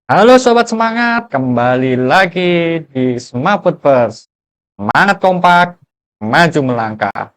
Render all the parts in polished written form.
Halo Sobat Semangat, kembali lagi di Semaputpers. Semangat kompak, maju melangkah.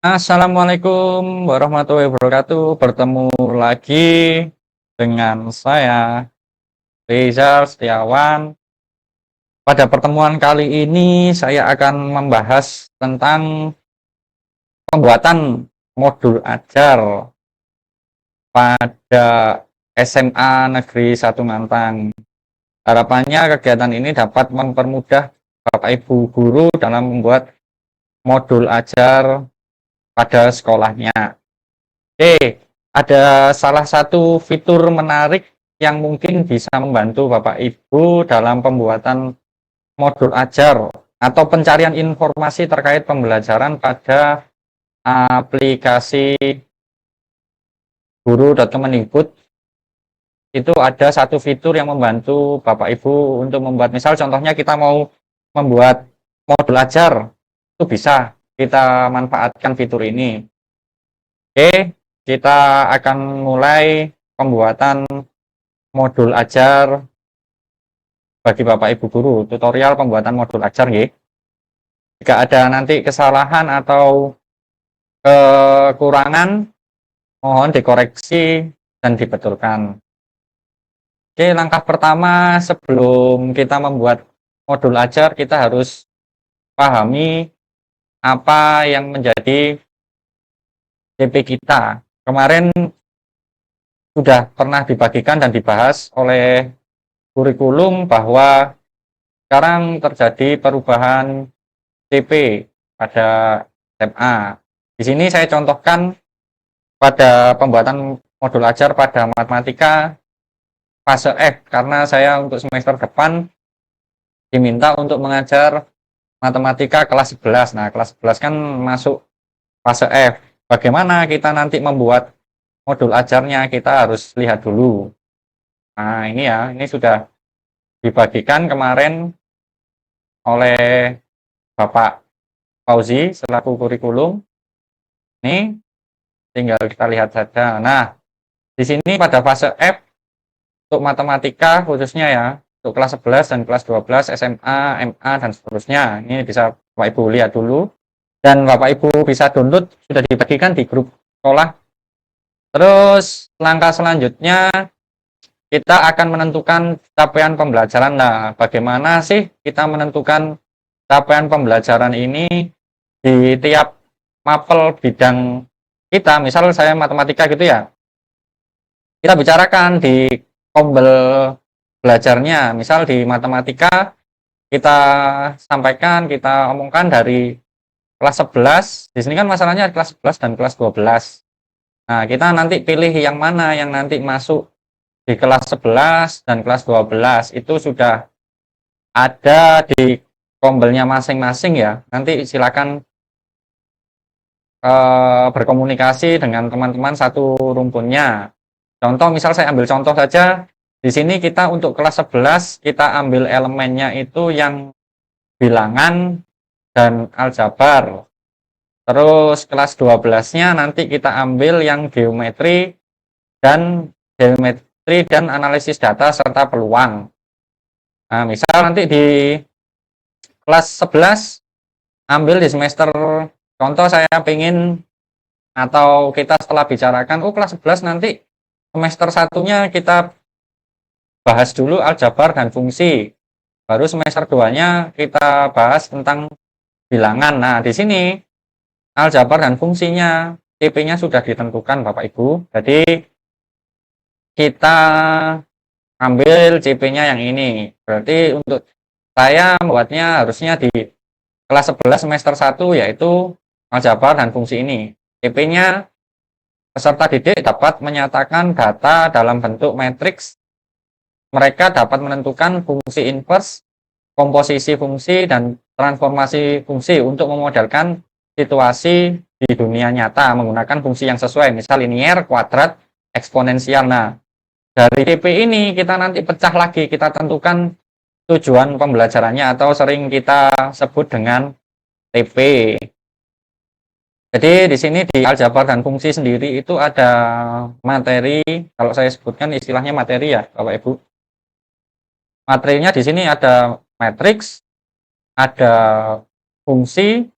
Assalamualaikum warahmatullahi wabarakatuh. Bertemu lagi dengan saya, Rizal Setiawan. Pada pertemuan kali ini, saya akan membahas tentang pembuatan modul ajar pada SMA Negeri 1 Ngantang. Harapannya kegiatan ini dapat mempermudah Bapak Ibu guru dalam membuat modul ajar pada sekolahnya. Oke, ada salah satu fitur menarik yang mungkin bisa membantu Bapak Ibu dalam pembuatan modul ajar atau pencarian informasi terkait pembelajaran pada aplikasi guru.kemendikbud. Itu ada satu fitur yang membantu Bapak Ibu untuk membuat, misal contohnya kita mau membuat modul ajar, itu bisa kita manfaatkan fitur ini. Oke, kita akan mulai pembuatan modul ajar bagi Bapak Ibu guru, tutorial pembuatan modul ajar ya. Jika ada nanti kesalahan atau kekurangan, mohon dikoreksi dan dibetulkan. Oke, langkah pertama sebelum kita membuat modul ajar, kita harus pahami apa yang menjadi CP kita. Kemarin sudah pernah dibagikan dan dibahas oleh kurikulum bahwa sekarang terjadi perubahan CP pada SMA. Di sini saya contohkan pada pembuatan modul ajar pada matematika fase F, karena saya untuk semester depan diminta untuk mengajar matematika kelas 11. Nah, kelas 11 kan masuk fase F. Bagaimana kita nanti membuat modul ajarnya, kita harus lihat dulu. Nah, ini ya, ini sudah dibagikan kemarin oleh Bapak Fauzi selaku kurikulum. Ini tinggal kita lihat saja. Nah, di sini pada fase F untuk matematika khususnya ya, untuk kelas 11 dan kelas 12, SMA, MA, dan seterusnya. Ini bisa Bapak Ibu lihat dulu. Dan Bapak Ibu bisa download, sudah dibagikan di grup sekolah. Terus langkah selanjutnya, kita akan menentukan capaian pembelajaran. Nah, bagaimana sih kita menentukan capaian pembelajaran ini di tiap mapel bidang kita? Misal saya matematika gitu ya, kita bicarakan di tombol belajarnya. Misal di matematika kita sampaikan, kita omongkan dari kelas 11. Di sini kan masalahnya kelas 11 dan kelas 12. Nah, kita nanti pilih yang mana yang nanti masuk di kelas 11 dan kelas 12. Itu sudah ada di tombelnya masing-masing ya. Nanti silakan berkomunikasi dengan teman-teman satu rumpunnya. Contoh, misal saya ambil contoh saja. Di sini kita untuk kelas 11, kita ambil elemennya itu yang bilangan dan aljabar. Terus kelas 12-nya nanti kita ambil yang geometri dan analisis data serta peluang. Nah, misal nanti di kelas 11 ambil di semester, contoh saya pengen, atau kita setelah bicarakan, kelas 11 nanti semester satunya kita bahas dulu aljabar dan fungsi. Baru semester 2-nya kita bahas tentang bilangan. Nah, di sini aljabar dan fungsinya, CP-nya sudah ditentukan Bapak Ibu. Jadi kita ambil CP-nya yang ini. Berarti untuk saya membuatnya harusnya di kelas 11 semester 1, yaitu aljabar dan fungsi ini. CP-nya peserta didik dapat menyatakan data dalam bentuk matriks. Mereka dapat menentukan fungsi inverse komposisi fungsi, dan transformasi fungsi untuk memodelkan situasi di dunia nyata menggunakan fungsi yang sesuai, misal linier, kuadrat, eksponensial. Nah, dari TP ini kita nanti pecah lagi, kita tentukan tujuan pembelajarannya atau sering kita sebut dengan TP. Jadi di sini di aljabar dan fungsi sendiri itu ada materi, kalau saya sebutkan istilahnya materi ya, Bapak Ibu. Materinya di sini ada matriks, ada fungsi.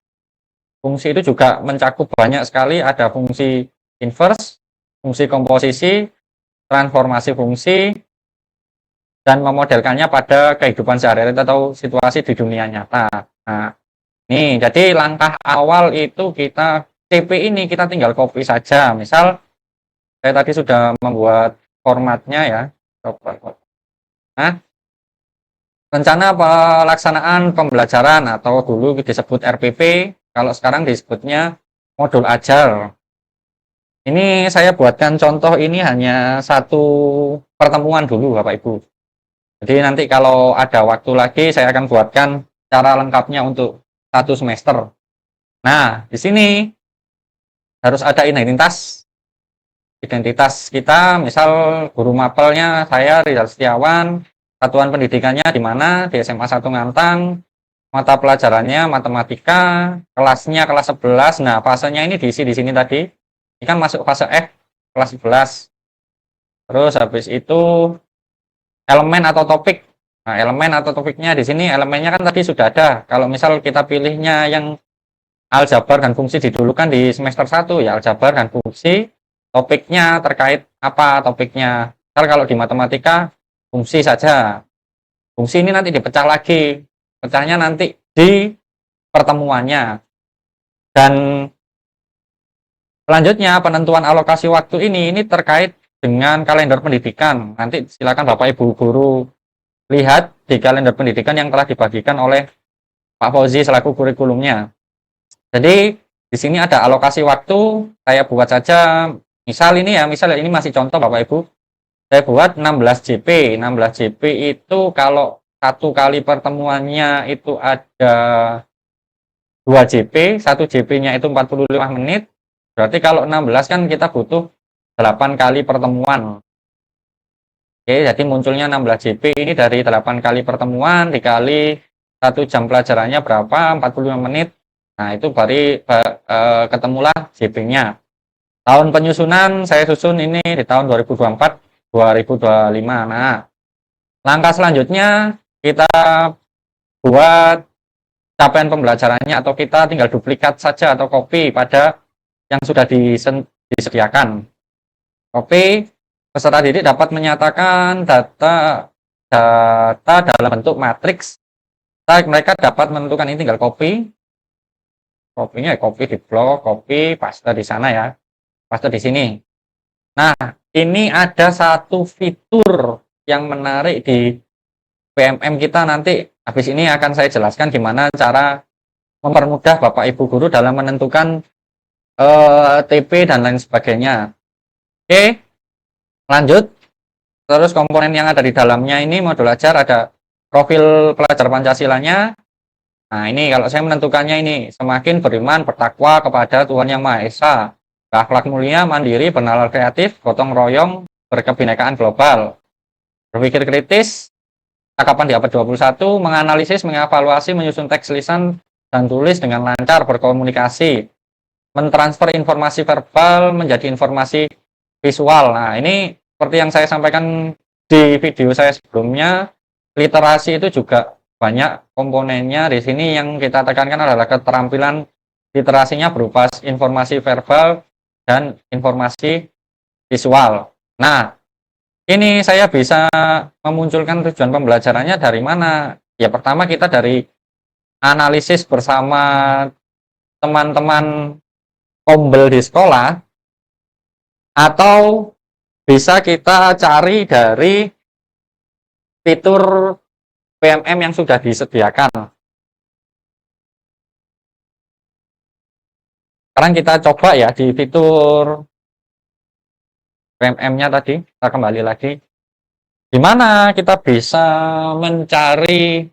Fungsi itu juga mencakup banyak sekali, ada fungsi inverse, fungsi komposisi, transformasi fungsi, dan memodelkannya pada kehidupan sehari-hari atau situasi di dunia nyata. Nah, nih, jadi langkah awal itu kita CP ini kita tinggal copy saja. Misal saya tadi sudah membuat formatnya ya. Nah, rencana pelaksanaan pembelajaran atau dulu disebut RPP, kalau sekarang disebutnya modul ajar. Ini saya buatkan contoh, ini hanya satu pertemuan dulu Bapak Ibu. Jadi nanti kalau ada waktu lagi saya akan buatkan cara lengkapnya untuk satu semester. Nah, di sini harus ada identitas. Identitas kita, misal guru mapelnya saya Rizal Setiawan, satuan pendidikannya di mana, di SMA 1 Ngantang, mata pelajarannya matematika, kelasnya kelas 11. Nah, fasenya ini diisi di sini tadi. Ini kan masuk fase F, kelas 11. Terus habis itu elemen atau topik. Nah, elemen atau topiknya di sini elemennya kan tadi sudah ada. Kalau misal kita pilihnya yang aljabar dan fungsi didulukan di semester 1 ya aljabar dan fungsi, topiknya terkait apa topiknya. Misal kalau di matematika fungsi saja. Fungsi ini nanti dipecah lagi. Pecahnya nanti di pertemuannya. Dan selanjutnya penentuan alokasi waktu ini terkait dengan kalender pendidikan. Nanti silakan Bapak Ibu guru lihat di kalender pendidikan yang telah dibagikan oleh Pak Fauzi selaku kurikulumnya. Jadi di sini ada alokasi waktu, saya buat saja misal ini ya, misal ini masih contoh Bapak Ibu. Saya buat 16 JP. 16 JP itu kalau satu kali pertemuannya itu ada 2 JP, 1 JP-nya itu 45 menit. Berarti kalau 16 kan kita butuh 8 kali pertemuan. Oke, jadi munculnya 16 JP ini dari 8 kali pertemuan dikali 1 jam pelajarannya berapa? 45 menit. Nah, itu baru ketemulah JP-nya. Tahun penyusunan saya susun ini di tahun 2024 2025. Nah, langkah selanjutnya kita buat capaian pembelajarannya atau kita tinggal duplikat saja atau copy pada yang sudah disediakan. Copy, peserta didik dapat menyatakan data dalam bentuk matriks. Mereka dapat menentukan, ini tinggal copy. Copy-nya ya copy di blog, copy, paste di sana ya. Paste di sini. Nah, ini ada satu fitur yang menarik di PMM kita, nanti habis ini akan saya jelaskan gimana cara mempermudah Bapak Ibu guru dalam menentukan TP dan lain sebagainya. Oke, lanjut. Terus komponen yang ada di dalamnya ini modul ajar ada profil pelajar Pancasilanya. Nah, ini kalau saya menentukannya ini semakin beriman bertakwa kepada Tuhan Yang Maha Esa, berakhlak mulia, mandiri, bernalar kreatif, gotong royong, berkebinekaan global, berpikir kritis, cakapan di abad 21, menganalisis, mengevaluasi, menyusun teks lisan dan tulis dengan lancar, berkomunikasi, mentransfer informasi verbal menjadi informasi visual. Nah, ini seperti yang saya sampaikan di video saya sebelumnya, literasi itu juga banyak komponennya. Di sini yang kita tekankan adalah keterampilan literasinya berupa informasi verbal dan informasi visual. Nah, ini saya bisa memunculkan tujuan pembelajarannya dari mana? Ya, pertama kita dari analisis bersama teman-teman kombel di sekolah, atau bisa kita cari dari fitur PMM yang sudah disediakan. Sekarang kita coba ya di fitur PMM-nya tadi, kita kembali lagi. Gimana kita bisa mencari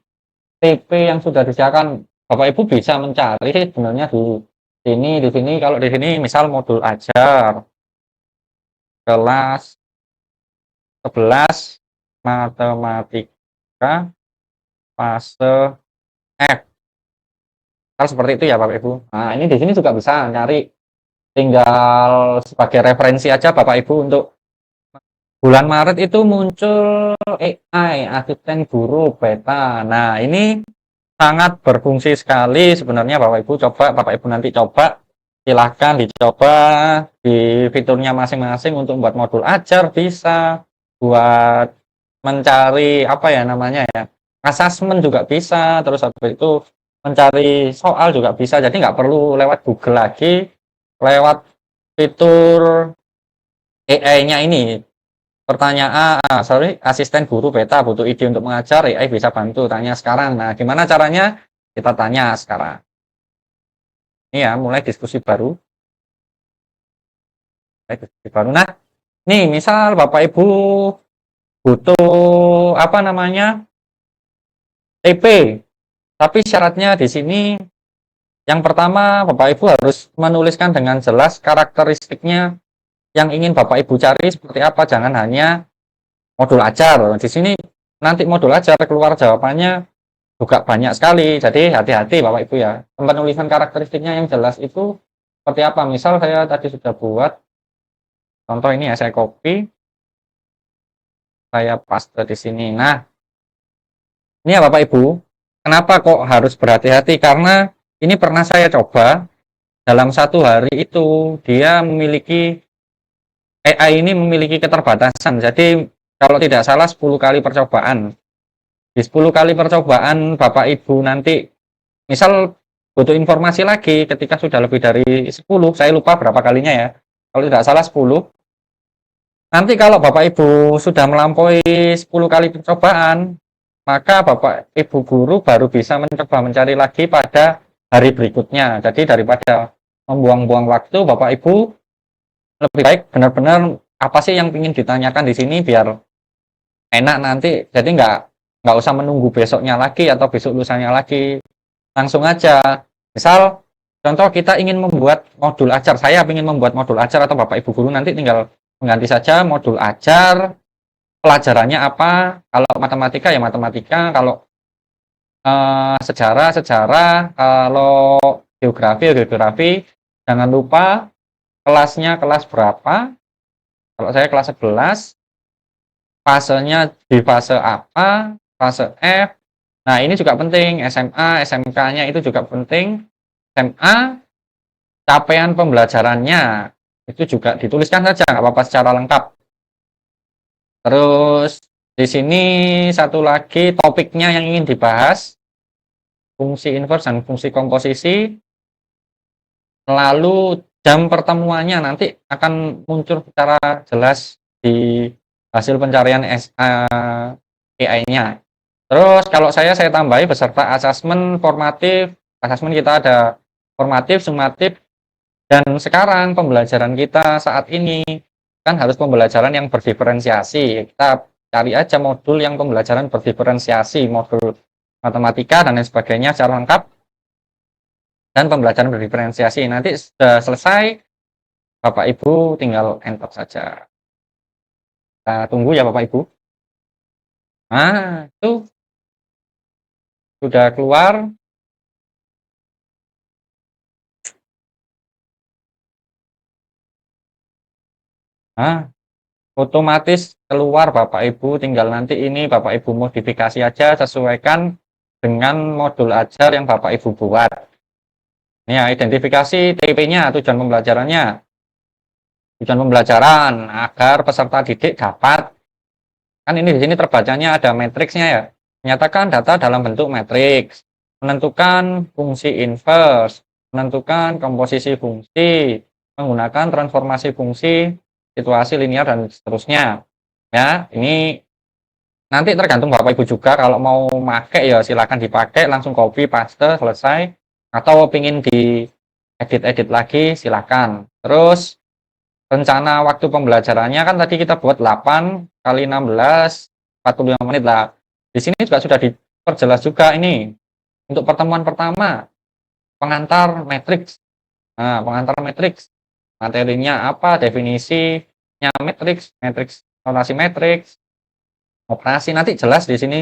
TP yang sudah disediakan, Bapak Ibu bisa mencari sebenarnya di sini kalau di sini misal modul ajar kelas 11 matematika fase F. Kalau seperti itu ya Bapak Ibu. Nah, ini di sini juga bisa nyari, tinggal sebagai referensi aja Bapak Ibu untuk bulan Maret itu muncul AI, asisten guru beta. Nah, ini sangat berfungsi sekali sebenarnya Bapak Ibu. Coba Bapak Ibu nanti coba, silahkan dicoba di fiturnya masing-masing untuk membuat modul ajar bisa, buat mencari apa ya namanya ya, asesmen juga bisa, terus habis itu mencari soal juga bisa. Jadi nggak perlu lewat Google lagi, lewat fitur AI-nya ini. Pertanyaan, sorry, asisten guru beta butuh ide untuk mengajar, AI bisa bantu, tanya sekarang. Nah, gimana caranya? Kita tanya sekarang. Ini ya, mulai diskusi baru. Nah, nih misal Bapak Ibu butuh apa namanya TP, tapi syaratnya di sini yang pertama Bapak Ibu harus menuliskan dengan jelas karakteristiknya yang ingin Bapak Ibu cari seperti apa. Jangan hanya modul ajar. Di sini nanti modul ajar keluar jawabannya juga banyak sekali. Jadi hati-hati Bapak Ibu ya. Penulisan karakteristiknya yang jelas itu seperti apa. Misal saya tadi sudah buat contoh ini ya, saya copy, saya paste di sini. Nah, ini ya Bapak Ibu, kenapa kok harus berhati-hati? Karena ini pernah saya coba dalam satu hari itu dia memiliki AI ini memiliki keterbatasan. Jadi kalau tidak salah 10 kali percobaan. Di 10 kali percobaan Bapak Ibu nanti misal butuh informasi lagi ketika sudah lebih dari 10, saya lupa berapa kalinya ya. Kalau tidak salah 10. Nanti kalau Bapak Ibu sudah melampaui 10 kali percobaan, maka Bapak Ibu guru baru bisa mencoba mencari lagi pada hari berikutnya. Jadi daripada membuang-buang waktu, Bapak Ibu lebih baik benar-benar apa sih yang ingin ditanyakan di sini biar enak nanti. Jadi nggak usah menunggu besoknya lagi atau besok lusanya lagi. Langsung aja. Misal contoh kita ingin membuat modul ajar, saya ingin membuat modul ajar atau Bapak Ibu guru nanti tinggal mengganti saja modul ajar, pelajarannya apa. Kalau matematika ya matematika, kalau sejarah sejarah, kalau geografi ya geografi. Jangan lupa kelasnya kelas berapa. Kalau saya kelas 11, fasenya di fase apa, fase F. Nah, ini juga penting, SMA, SMK-nya itu juga penting. SMA, capaian pembelajarannya, itu juga dituliskan saja, nggak apa-apa secara lengkap. Terus, di sini satu lagi topiknya yang ingin dibahas, fungsi inverse dan fungsi komposisi. Lalu, jam pertemuannya nanti akan muncul secara jelas di hasil pencarian AI-nya. Terus kalau saya tambahi beserta asesmen formatif. Asesmen kita ada formatif, sumatif, dan sekarang pembelajaran kita saat ini kan harus pembelajaran yang berdiferensiasi. Kita cari aja modul yang pembelajaran berdiferensiasi, modul matematika dan lain sebagainya secara lengkap, dan pembelajaran berdiferensiasi. Nanti sudah selesai, Bapak Ibu tinggal enter saja. Kita tunggu ya Bapak Ibu. Nah, itu sudah keluar. Nah, otomatis keluar Bapak Ibu, tinggal nanti ini Bapak Ibu modifikasi aja, sesuaikan dengan modul ajar yang Bapak Ibu buat. Ini ya, identifikasi TP-nya, tujuan pembelajarannya. Tujuan pembelajaran agar peserta didik dapat, kan ini di sini terbacanya ada matriksnya ya. Menyatakan data dalam bentuk matriks, menentukan fungsi inverse, menentukan komposisi fungsi, menggunakan transformasi fungsi, situasi linear dan seterusnya. Ya, ini nanti tergantung Bapak Ibu juga, kalau mau pakai ya silakan dipakai, langsung copy paste selesai, atau pingin di edit-edit lagi silakan. Terus rencana waktu pembelajarannya kan tadi kita buat 8 kali 16 45 menit lah. Di sini juga sudah perjelas juga ini untuk pertemuan pertama pengantar matriks. Nah, pengantar matriks materinya apa, definisinya matriks, matriks notasi matriks, operasi nanti jelas di sini.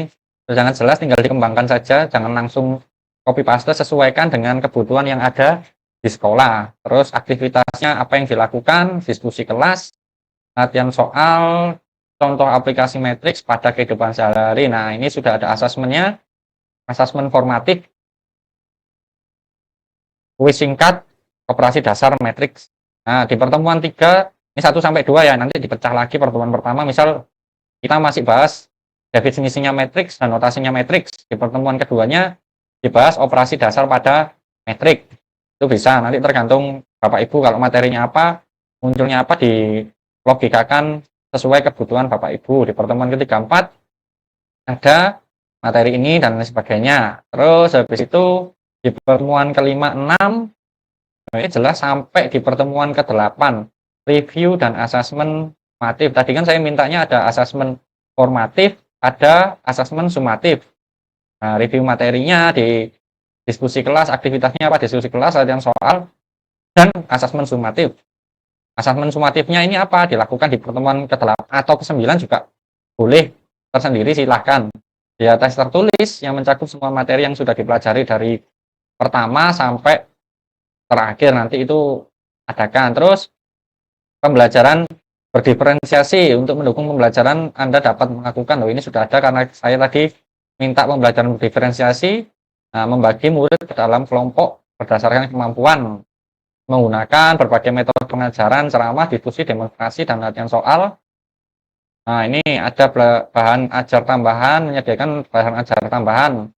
Jangan jelas tinggal dikembangkan saja, jangan langsung copy paste, sesuaikan dengan kebutuhan yang ada di sekolah. Terus aktivitasnya apa yang dilakukan, diskusi kelas, latihan soal, contoh aplikasi matriks pada kehidupan sehari-hari. Nah, ini sudah ada asesmennya, asesmen formatif, kuis singkat, operasi dasar matriks. Nah, di pertemuan 3, ini 1-2 ya, nanti dipecah lagi pertemuan pertama, misal kita masih bahas definisinya matriks dan notasinya matriks. Di pertemuan keduanya dibahas operasi dasar pada matriks. Itu bisa, nanti tergantung Bapak Ibu kalau materinya apa, munculnya apa, dilogikakan sesuai kebutuhan Bapak Ibu. Di pertemuan ketiga 4 ada materi ini dan lain sebagainya. Terus habis itu di pertemuan kelima 6, ini jelas sampai di pertemuan ke-8 review dan asesmen formatif. Tadi kan saya mintanya ada asesmen formatif, ada asesmen sumatif. Nah, review materinya di diskusi kelas, aktivitasnya apa, diskusi kelas, latihan soal, dan asesmen sumatif. Asesmen sumatifnya ini apa? Dilakukan di pertemuan ke-8 atau ke-9 juga boleh, tersendiri silahkan. Di atas tertulis yang mencakup semua materi yang sudah dipelajari dari pertama sampai terakhir, nanti itu adakan. Terus pembelajaran berdiferensiasi, untuk mendukung pembelajaran Anda dapat melakukan, loh ini sudah ada karena saya tadi minta pembelajaran berdiferensiasi, membagi murid ke dalam kelompok berdasarkan kemampuan, menggunakan berbagai metode pengajaran, ceramah, diskusi, demonstrasi, dan latihan soal. Nah, ini ada bahan ajar tambahan, menyediakan bahan ajar tambahan,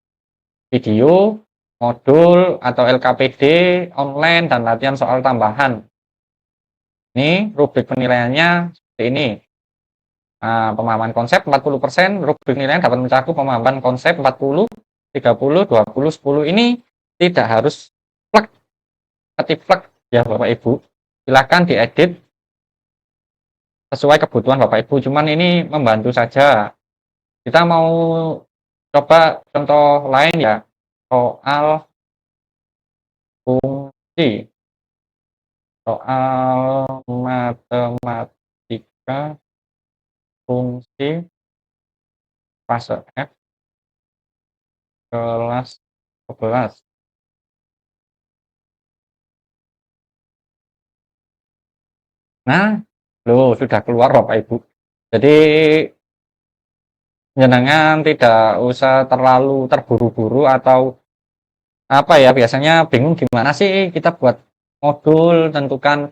video, modul, atau LKPD, online, dan latihan soal tambahan. Ini rubrik penilaiannya seperti ini. Pemahaman konsep 40%, rubrik penilaian dapat mencakup pemahaman konsep 40, 30, 20, 10. Ini tidak harus plek, ketik ya Bapak Ibu. Silakan diedit sesuai kebutuhan Bapak Ibu. Cuman ini membantu saja. Kita mau coba contoh lain ya, soal fungsi, soal matematika fungsi fase F kelas 11. Nah, loh sudah keluar Bapak Ibu. Jadi jenengan tidak usah terlalu terburu-buru atau apa ya, biasanya bingung gimana sih kita buat modul, tentukan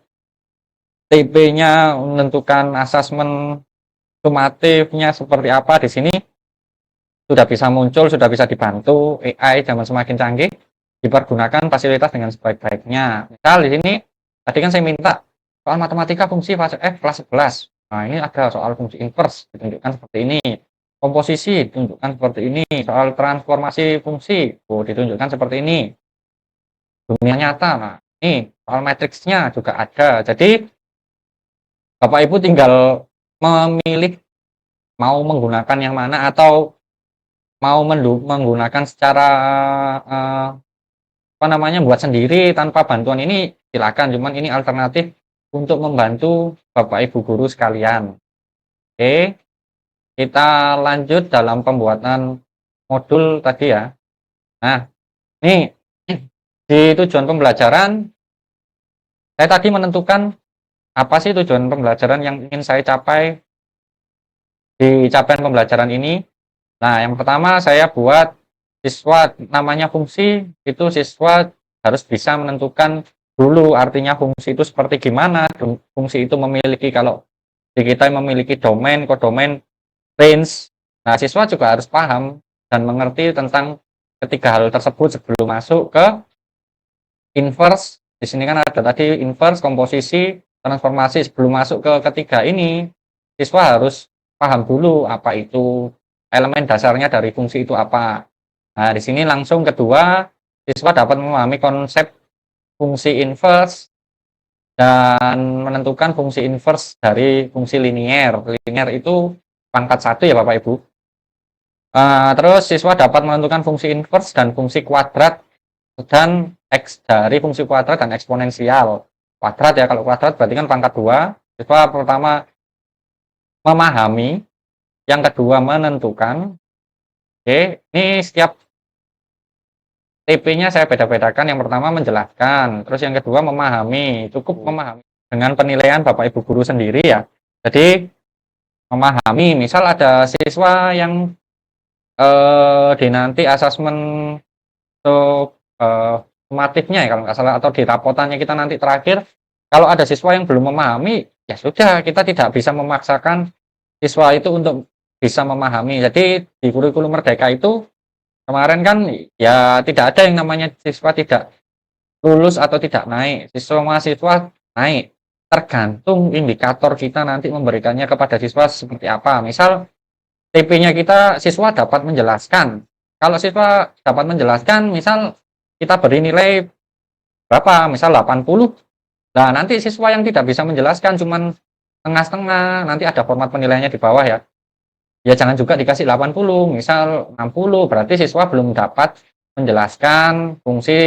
TP-nya, menentukan asesmen sumatifnya seperti apa. Di sini sudah bisa muncul, sudah bisa dibantu AI zaman semakin canggih, dipergunakan fasilitas dengan sebaik-baiknya. Misal di sini tadi kan saya minta soal matematika fungsi fase F kelas 11. Nah, ini ada soal fungsi inverse ditunjukkan seperti ini. Komposisi ditunjukkan seperti ini. Soal transformasi fungsi ditunjukkan seperti ini. Dunia nyata, nah ini soal matriksnya juga ada. Jadi Bapak Ibu tinggal memilih mau menggunakan yang mana, atau mau menggunakan secara apa namanya, buat sendiri tanpa bantuan ini silakan. Cuman ini alternatif untuk membantu Bapak Ibu guru sekalian. Oke, kita lanjut dalam pembuatan modul tadi ya. Nah, ini di tujuan pembelajaran saya tadi menentukan apa sih tujuan pembelajaran yang ingin saya capai di capaian pembelajaran ini. Nah, yang pertama saya buat siswa namanya fungsi, itu siswa harus bisa menentukan dulu artinya fungsi itu seperti gimana. Fungsi itu memiliki, kalau di kita memiliki domain, kodomain, range. Nah, siswa juga harus paham dan mengerti tentang ketiga hal tersebut sebelum masuk ke inverse. Di sini kan ada tadi inverse, komposisi, transformasi. Sebelum masuk ke ketiga ini, siswa harus paham dulu apa itu elemen dasarnya dari fungsi itu apa. Nah, di sini langsung kedua, siswa dapat memahami konsep fungsi inverse dan menentukan fungsi inverse dari fungsi linier. Linier itu pangkat 1 ya Bapak Ibu. Terus siswa dapat menentukan fungsi inverse dan fungsi kuadrat dan X dari fungsi kuadrat dan eksponensial. Kuadrat ya, kalau kuadrat berarti kan pangkat 2. Siswa pertama memahami, yang kedua menentukan. Oke, ini setiap TP-nya saya beda-bedakan. Yang pertama menjelaskan, terus yang kedua memahami. Cukup memahami dengan penilaian Bapak Ibu guru sendiri ya. Jadi memahami, misal ada siswa yang di nanti asesmen untuk sumatifnya ya kalau nggak salah, atau di rapotannya kita nanti terakhir, kalau ada siswa yang belum memahami, ya sudah, kita tidak bisa memaksakan siswa itu untuk bisa memahami. Jadi di kurikulum Merdeka itu kemarin kan ya tidak ada yang namanya siswa tidak lulus atau tidak naik. Siswa mahasiswa naik. Tergantung indikator kita nanti memberikannya kepada siswa seperti apa. Misal TP-nya kita siswa dapat menjelaskan. Kalau siswa dapat menjelaskan, misal kita beri nilai berapa, misal 80. Nah, nanti siswa yang tidak bisa menjelaskan cuman setengah-setengah, nanti ada format penilaiannya di bawah ya. Ya jangan juga dikasih 80, misal 60, berarti siswa belum dapat menjelaskan fungsi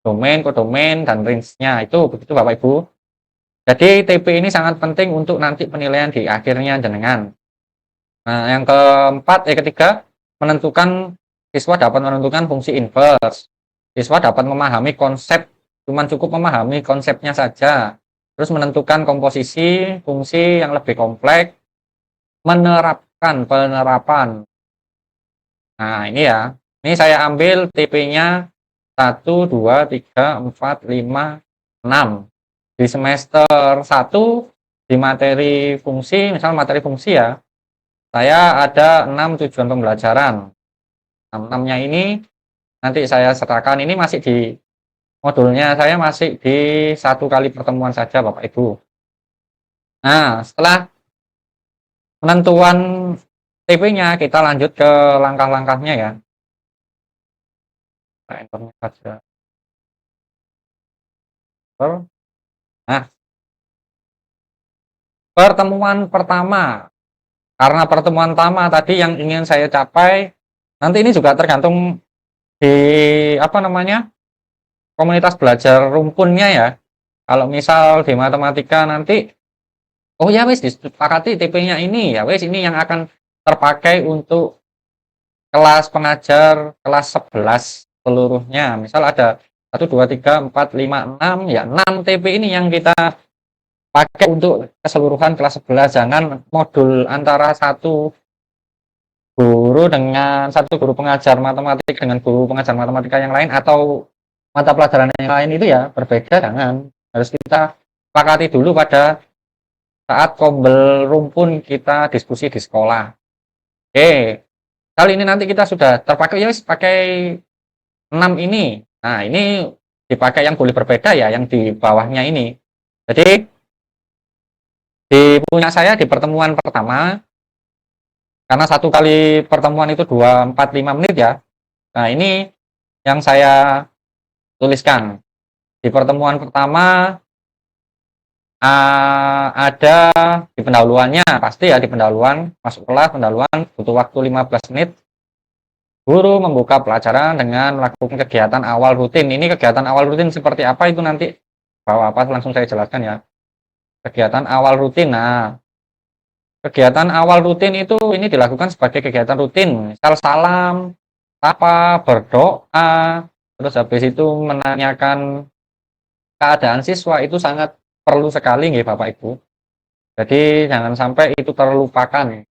domain, kodomain, dan range-nya. Itu begitu Bapak Ibu. Jadi TP ini sangat penting untuk nanti penilaian di akhirnya jenengan. Nah, yang ketiga, siswa dapat menentukan fungsi inverse. Siswa dapat memahami konsep, cuman cukup memahami konsepnya saja. Terus menentukan komposisi, fungsi yang lebih kompleks, penerapan. Nah, ini ya. Ini saya ambil TP-nya 1, 2, 3, 4, 5, 6. Di semester 1, di materi fungsi, misal materi fungsi ya, saya ada 6 tujuan pembelajaran. 6-nya ini nanti saya sertakan, ini masih di modulnya, saya masih di 1 kali pertemuan saja Bapak Ibu. Nah, setelah penentuan TP-nya, kita lanjut ke langkah-langkahnya ya. Nah, enternya saja. Nah, pertemuan pertama. Karena pertemuan pertama tadi yang ingin saya capai, nanti ini juga tergantung di apa namanya, komunitas belajar rumpunnya ya. Kalau misal di matematika nanti, oh ya wis disepakati TP-nya ini, ya wis ini yang akan terpakai untuk kelas pengajar kelas 11 seluruhnya. Misal ada 1, 2, 3, 4, 5, 6, ya 6 TP ini yang kita pakai untuk keseluruhan kelas 11. Jangan modul antara satu guru pengajar matematik dengan guru pengajar matematika yang lain, atau mata pelajaran yang lain itu ya berbeda. Jangan, harus kita sepakati dulu pada saat kombel rumpun kita diskusi di sekolah. Oke, kali ini nanti kita sudah terpakai, ya pakai 6 ini. Nah, ini dipakai yang boleh berbeda ya, yang di bawahnya ini. Jadi di punya saya di pertemuan pertama, karena 1 kali pertemuan itu 2, 4, 5 menit ya. Nah, ini yang saya tuliskan. Di pertemuan pertama ada di pendahuluannya, pasti ya di pendahuluan, masuk kelas pendahuluan butuh waktu 15 menit. Guru membuka pelajaran dengan melakukan kegiatan awal rutin. Ini kegiatan awal rutin seperti apa itu nanti bawa apa langsung saya jelaskan ya. Kegiatan awal rutin. Nah, kegiatan awal rutin itu ini dilakukan sebagai kegiatan rutin, misal salam, sapa, berdoa, terus habis itu menanyakan keadaan siswa, itu sangat perlu sekali nggih Bapak Ibu. Jadi jangan sampai itu terlupakan.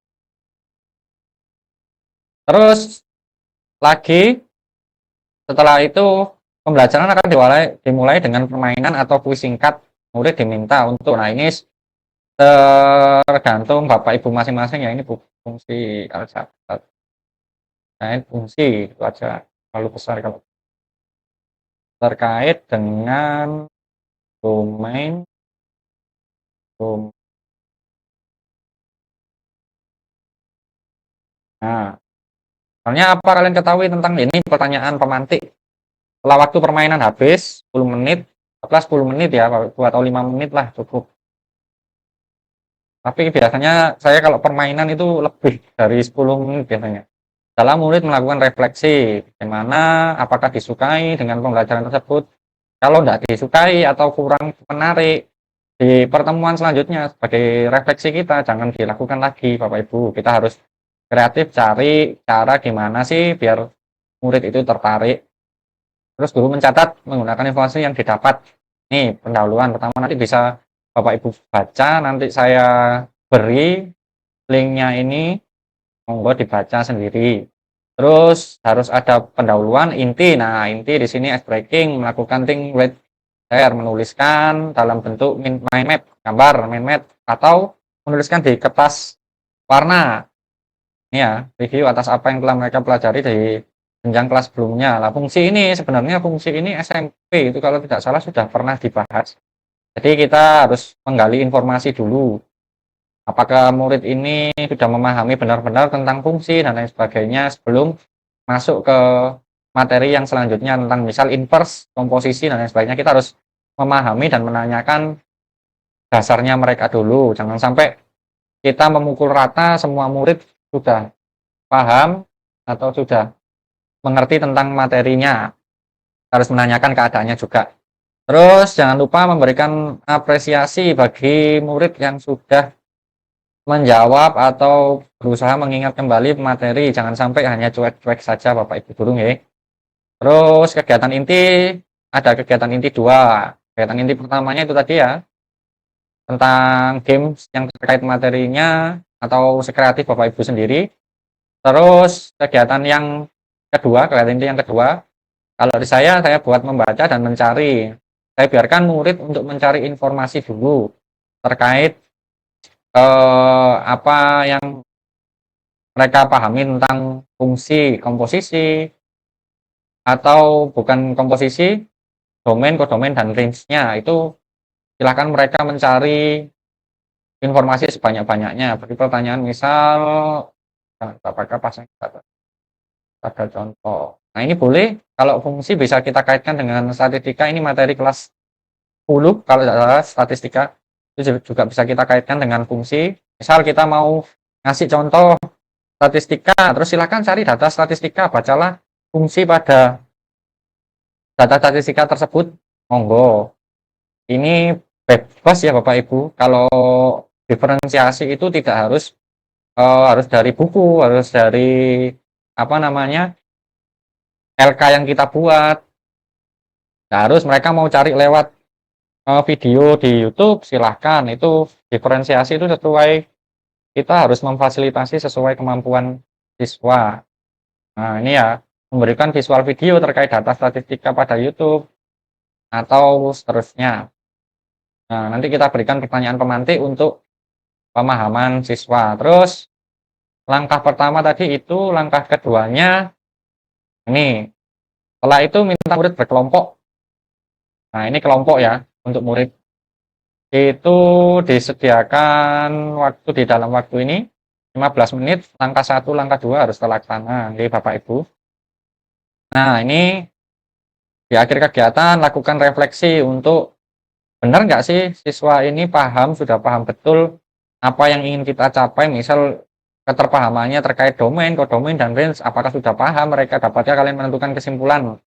Terus lagi setelah itu pembelajaran akan dimulai dengan permainan atau kuis singkat. Murid diminta untuk, nah ini tergantung Bapak Ibu masing-masing ya, ini fungsi aljabar. Nah, fungsi itu aja terlalu besar kalau terkait dengan domain. Nah, soalnya apa kalian ketahui tentang ini pertanyaan pemantik? Setelah waktu permainan habis 10 menit, 10 menit ya, atau 5 menit lah cukup. Tapi biasanya saya kalau permainan itu lebih dari 10 menit biasanya. dalam murid melakukan refleksi, bagaimana apakah disukai dengan pembelajaran tersebut. Kalau tidak disukai atau kurang menarik, di pertemuan selanjutnya sebagai refleksi kita jangan dilakukan lagi Bapak Ibu. Kita harus kreatif cari cara gimana sih biar murid itu tertarik. Terus guru mencatat menggunakan informasi yang didapat. Nih pendahuluan pertama, nanti bisa Bapak Ibu baca, nanti saya beri linknya ini, monggo dibaca sendiri. Terus harus ada pendahuluan inti. Nah, inti di sini ice breaking, melakukan think, read, share, menuliskan dalam bentuk mind map, gambar mind map, atau menuliskan di kertas warna. Ini ya, review atas apa yang telah mereka pelajari dari jenjang kelas sebelumnya. Lah, fungsi ini sebenarnya fungsi ini SMP itu kalau tidak salah sudah pernah dibahas. Jadi kita harus menggali informasi dulu. Apakah murid ini sudah memahami benar-benar tentang fungsi dan lain sebagainya sebelum masuk ke materi yang selanjutnya tentang misal inverse, komposisi dan lain sebagainya. Kita harus memahami dan menanyakan dasarnya mereka dulu. Jangan sampai kita memukul rata semua murid sudah paham atau sudah mengerti tentang materinya. Harus menanyakan keadaannya juga. Terus jangan lupa memberikan apresiasi bagi murid yang sudah menjawab atau berusaha mengingat kembali materi. Jangan sampai hanya cuek-cuek saja Bapak Ibu guru ya. Terus kegiatan inti, ada kegiatan inti dua. Kegiatan inti pertamanya itu tadi ya, tentang games yang terkait materinya atau sekreatif Bapak Ibu sendiri. Terus kegiatan yang kedua, kegiatan inti yang kedua, kalau di saya buat membaca dan mencari. Saya biarkan murid untuk mencari informasi dulu terkait apa yang mereka pahami tentang fungsi komposisi atau bukan komposisi, domain, kodomain, dan range-nya. Itu silahkan mereka mencari informasi sebanyak-banyaknya. Beri pertanyaan misal, apakah pasang ada contoh. Nah ini boleh, kalau fungsi bisa kita kaitkan dengan statistika, ini materi kelas 10, kalau tidak salah statistika, itu juga bisa kita kaitkan dengan fungsi. Misal kita mau ngasih contoh statistika, terus silakan cari data statistika, bacalah fungsi pada data statistika tersebut, monggo. Ini bebas ya Bapak Ibu, kalau diferensiasi itu tidak harus dari buku, harus dari apa namanya LK yang kita buat. Nah, harus mereka mau cari lewat video di YouTube, silahkan. Itu diferensiasi itu sesuai, kita harus memfasilitasi sesuai kemampuan siswa. Nah, ini ya, memberikan visual video terkait data statistika pada YouTube, atau seterusnya. Nah, nanti kita berikan pertanyaan pemantik untuk pemahaman siswa. Terus, langkah pertama tadi itu, langkah keduanya, ini. Setelah itu minta murid berkelompok. Nah, ini kelompok ya, untuk murid. Itu disediakan waktu di dalam waktu ini 15 menit, langkah 1, langkah 2 harus terlaksana. Oke, Bapak Ibu. Nah, ini di akhir kegiatan lakukan refleksi untuk benar nggak sih siswa ini paham, sudah paham betul apa yang ingin kita capai, misal keterpahamannya terkait domain, kodomain, dan range, apakah sudah paham mereka, dapatkah kalian menentukan kesimpulan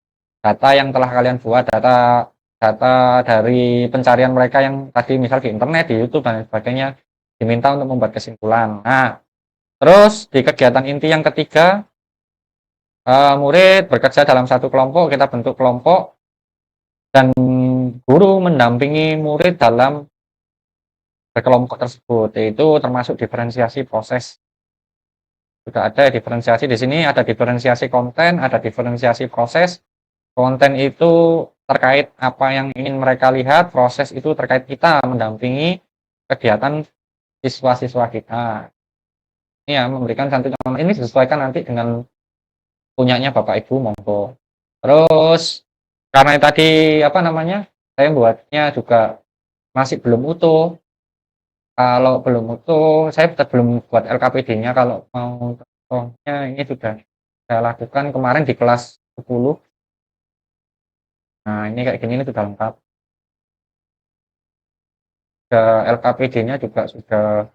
data yang telah kalian buat, data data dari pencarian mereka yang tadi misal di internet, di YouTube, dan sebagainya, diminta untuk membuat kesimpulan. Nah, terus di kegiatan inti yang ketiga, murid bekerja dalam satu kelompok, kita bentuk kelompok, dan guru mendampingi murid dalam berkelompok tersebut, yaitu termasuk diferensiasi proses. Sudah ada diferensiasi di sini, ada diferensiasi konten, ada diferensiasi proses. Konten itu terkait apa yang ingin mereka lihat, proses itu terkait kita mendampingi kegiatan siswa-siswa kita. Ini ya, memberikan satu contoh, ini disesuaikan nanti dengan punyanya Bapak Ibu, monggo. Terus, karena tadi apa namanya, saya buatnya juga masih belum utuh. Kalau belum utuh, saya tetap belum buat LKPD-nya. Kalau mau contohnya, ini sudah saya lakukan kemarin di kelas 10. Nah, ini kayak gini, ini sudah lengkap. LKPD-nya juga sudah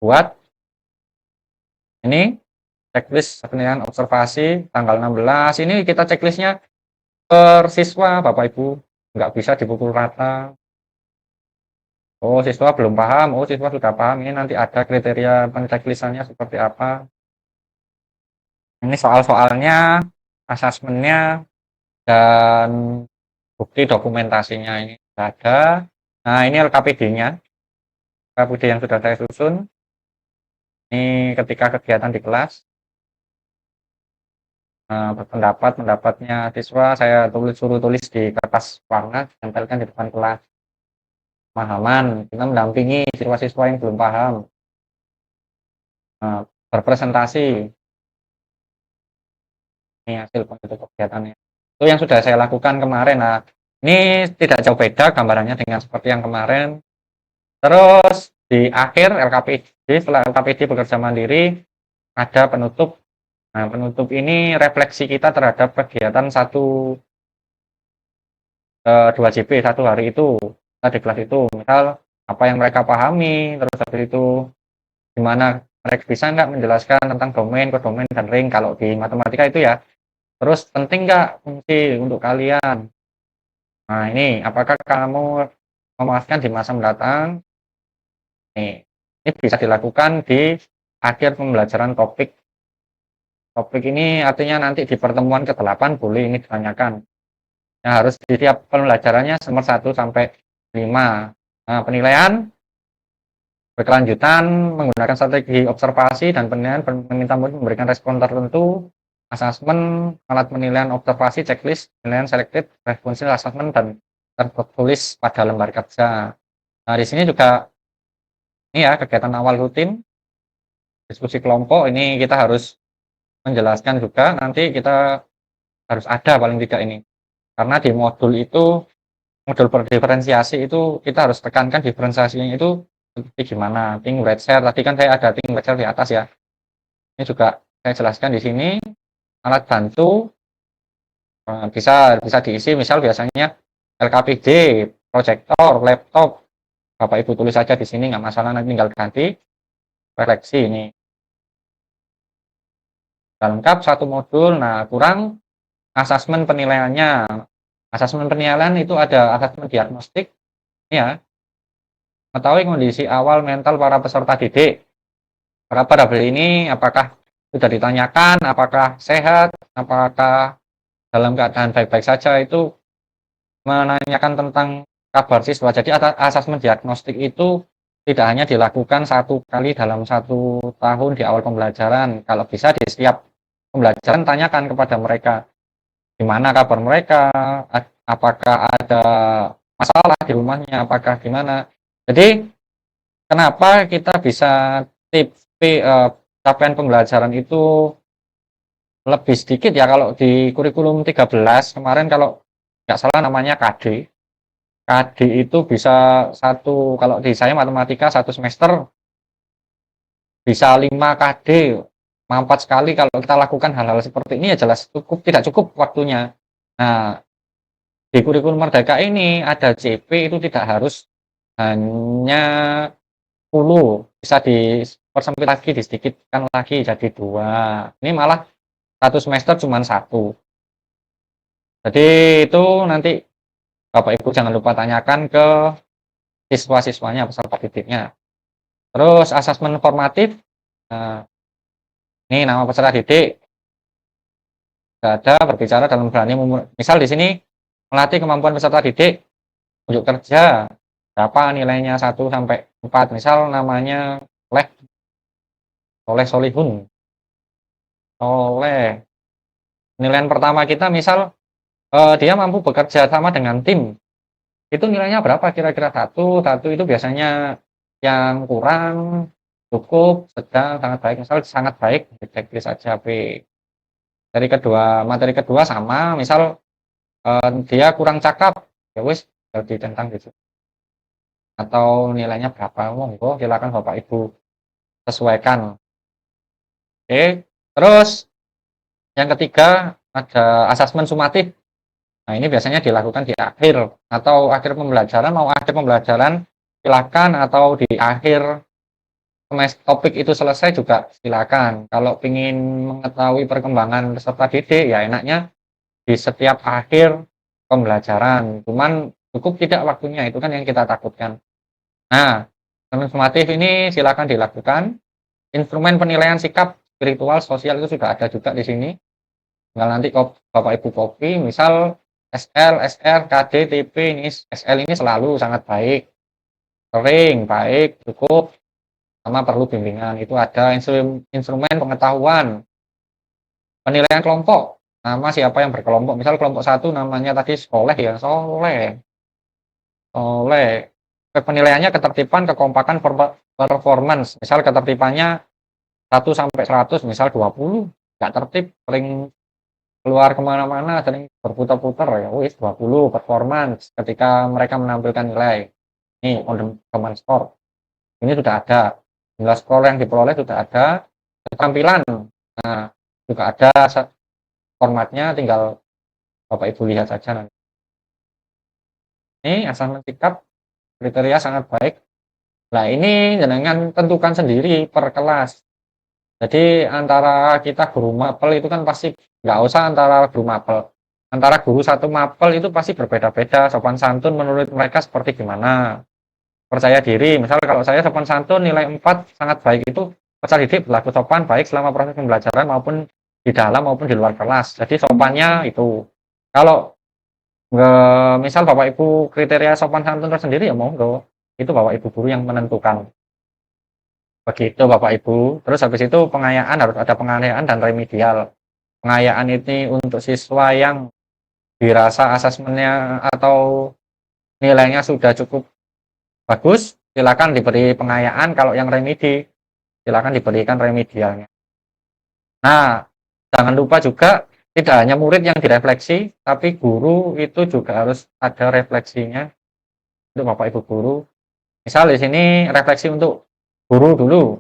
buat. Ini checklist penilaian observasi tanggal 16. Ini kita checklistnya per siswa, Bapak Ibu. Nggak bisa dipukul rata. Oh, siswa belum paham. Oh, siswa sudah paham. Ini nanti ada kriteria penchecklistannya seperti apa. Ini soal-soalnya, asesmennya, dan bukti dokumentasinya ini sudah ada. Nah, ini LKPD-nya. LKPD yang sudah saya susun. Ini ketika kegiatan di kelas. Pendapatnya siswa saya suruh tulis di kertas warna, tempelkan di depan kelas. Pemahaman, kita mendampingi siswa-siswa yang belum paham. Berpresentasi, ini hasil bentuk kegiatannya. Itu yang sudah saya lakukan kemarin. Nah, ini tidak jauh beda gambarannya dengan seperti yang kemarin. Terus di akhir LKPD, setelah LKPD bekerja mandiri, ada penutup. Nah, penutup ini refleksi kita terhadap kegiatan 2 JP 1 hari itu, kita di kelas itu. Misal apa yang mereka pahami, terus habis itu gimana mereka bisa nggak menjelaskan tentang domain, kodomain, dan ring kalau di matematika itu ya. Terus penting nggak fungsi untuk kalian? Nah, ini apakah kamu memuaskan di masa mendatang? Ini bisa dilakukan di akhir pembelajaran topik. Topik ini artinya nanti di pertemuan ke-8 boleh ini ditanyakan. Nah, harus di tiap pembelajarannya nomor 1 sampai 5. Nah, penilaian berkelanjutan menggunakan strategi observasi dan penilaian meminta murid memberikan respon tertentu, asesmen, alat penilaian observasi, checklist, penilaian selected, responsive assessment, dan tertulis pada lembar kerja. Nah, di sini juga ini ya kegiatan awal rutin, diskusi kelompok, ini kita harus menjelaskan juga, nanti kita harus ada paling tidak ini. Karena di modul itu, modul berdiferensiasi itu kita harus tekankan diferensiasinya itu seperti gimana. Think, write, share, tadi kan saya ada think, write, share di atas ya. Ini juga saya jelaskan di sini. Alat bantu bisa diisi, misal biasanya LKPD, proyektor, laptop. Bapak Ibu tulis saja di sini, nggak masalah, nanti tinggal ganti. Refleksi ini. Sudah lengkap satu modul, nah kurang asesmen penilaiannya. Asesmen penilaian itu ada asesmen diagnostik, ya, mengetahui kondisi awal mental para peserta didik. Para variabel ini apakah sudah ditanyakan, apakah sehat, apakah dalam keadaan baik-baik saja, itu menanyakan tentang kabar siswa. Jadi asesmen diagnostik itu tidak hanya dilakukan 1 kali dalam 1 tahun di awal pembelajaran. Kalau bisa di setiap pembelajaran tanyakan kepada mereka gimana kabar mereka, apakah ada masalah di rumahnya, apakah gimana. Jadi kenapa kita bisa capaian pembelajaran itu lebih sedikit ya kalau di kurikulum 13 kemarin, kalau nggak salah namanya KD. KD itu bisa kalau di saya matematika 1 semester bisa 5 KD, 4 sekali. Kalau kita lakukan hal-hal seperti ini ya jelas tidak cukup waktunya. Nah, di kurikulum Merdeka ini ada CP itu tidak harus hanya 10, bisa dipersempit lagi, disedikitkan lagi jadi 2. Ini malah 1 semester cuma 1. Jadi itu nanti Bapak Ibu jangan lupa tanyakan ke siswa-siswanya, peserta didiknya. Terus asesmen formatif, nah, ini nama peserta didik, ada berbicara dalam berani, misal di sini melatih kemampuan peserta didik untuk kerja, berapa nilainya 1 sampai 4, misal namanya Soleh Solihun. Soleh. Penilaian pertama kita misal dia mampu bekerja sama dengan tim. Itu nilainya berapa kira-kira? 1 itu biasanya yang kurang, cukup, sedang, sangat baik. Misal sangat baik, di checklist aja B. Materi kedua sama, misal dia kurang cakap, ya wis jadi tentang gitu. Atau nilainya berapa? Monggo silakan Bapak Ibu sesuaikan. Oke, terus yang ketiga ada asesmen sumatif. Nah, ini biasanya dilakukan di akhir atau akhir pembelajaran, mau akhir pembelajaran silakan, atau di akhir topik itu selesai juga silakan. Kalau ingin mengetahui perkembangan peserta didik, ya enaknya di setiap akhir pembelajaran. Cuman cukup tidak waktunya, itu kan yang kita takutkan. Nah, informatif ini silakan dilakukan. Instrumen penilaian sikap spiritual sosial itu sudah ada juga di sini. Tinggal nanti Bapak Ibu copy, misal SL, SR, KD, TP, ini SL ini selalu sangat baik, sering, baik, cukup, sama perlu bimbingan. Itu ada instrumen pengetahuan, penilaian kelompok, nama siapa yang berkelompok. Misal kelompok 1 namanya tadi Soleh ya, Soleh. Soleh. Penilaiannya ketertiban, kekompakan, performance. Misal ketertibannya 1 sampai 100, misal 20, nggak tertib, sering keluar kemana-mana, sering berputar-putar, ya wis 20 performance ketika mereka menampilkan nilai. Ini on command score. Ini sudah ada. Nilai skor yang diperoleh sudah ada. Keterampilan. Nah, juga ada formatnya, tinggal Bapak Ibu lihat saja nanti. Ini asesmen sikap kriteria sangat baik. Nah, ini jenengan tentukan sendiri per kelas. Jadi antara kita guru mapel itu kan pasti nggak usah antara guru mapel. Antara guru satu mapel itu pasti berbeda-beda. Sopan santun menurut mereka seperti gimana. Percaya diri, misal kalau saya sopan santun nilai 4 sangat baik, itu peserta didik berlaku sopan baik selama proses pembelajaran maupun di dalam maupun di luar kelas. Jadi sopannya itu. Kalau misal Bapak Ibu kriteria sopan santun tersendiri, ya monggo. Itu Bapak Ibu guru yang menentukan. Begitu Bapak Ibu. Terus habis itu pengayaan, harus ada pengayaan dan remedial. Pengayaan ini untuk siswa yang dirasa asesmennya atau nilainya sudah cukup bagus, silakan diberi pengayaan. Kalau yang remedi, silakan diberikan remedialnya. Nah, jangan lupa juga tidak hanya murid yang direfleksi, tapi guru itu juga harus ada refleksinya untuk Bapak Ibu guru. Misal di sini refleksi untuk guru dulu.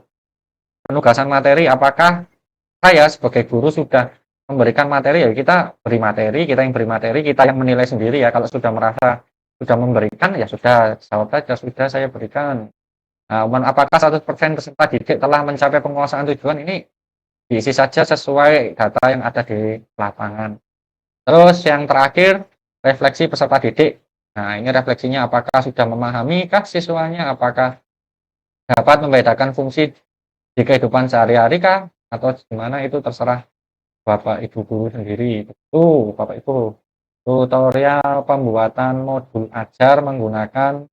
Penugasan materi, apakah saya sebagai guru sudah memberikan materi, ya kita beri materi, kita yang beri materi, kita yang menilai sendiri ya. Kalau sudah merasa sudah memberikan, ya sudah, jawab saja, sudah saya berikan. Nah, apakah 100% peserta didik telah mencapai penguasaan tujuan, ini diisi saja sesuai data yang ada di lapangan. Terus yang terakhir, refleksi peserta didik. Nah, ini refleksinya apakah sudah memahami kah siswanya, apakah dapat membedakan fungsi di kehidupan sehari-hari kah, atau gimana, itu terserah Bapak Ibu guru sendiri. Itu Bapak Ibu tutorial pembuatan modul ajar menggunakan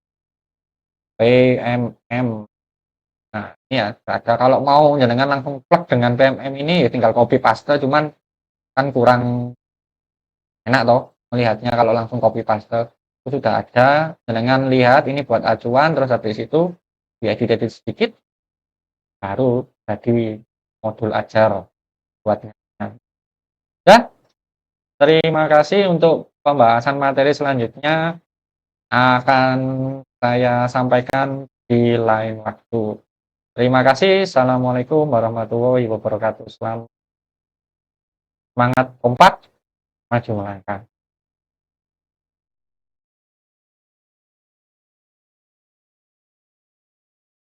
PMM. Nah, ini ya, ada. Kalau mau jenengan langsung plug dengan PMM ini, ya tinggal copy paste, cuman kan kurang enak toh melihatnya kalau langsung copy paste. Itu sudah ada, jenengan lihat ini buat acuan, terus habis itu diedit sedikit, baru jadi modul ajar buatnya. Ya, terima kasih. Untuk pembahasan materi selanjutnya akan saya sampaikan di lain waktu. Terima kasih. Assalamualaikum warahmatullahi wabarakatuh. Semangat kompak, maju melangkah.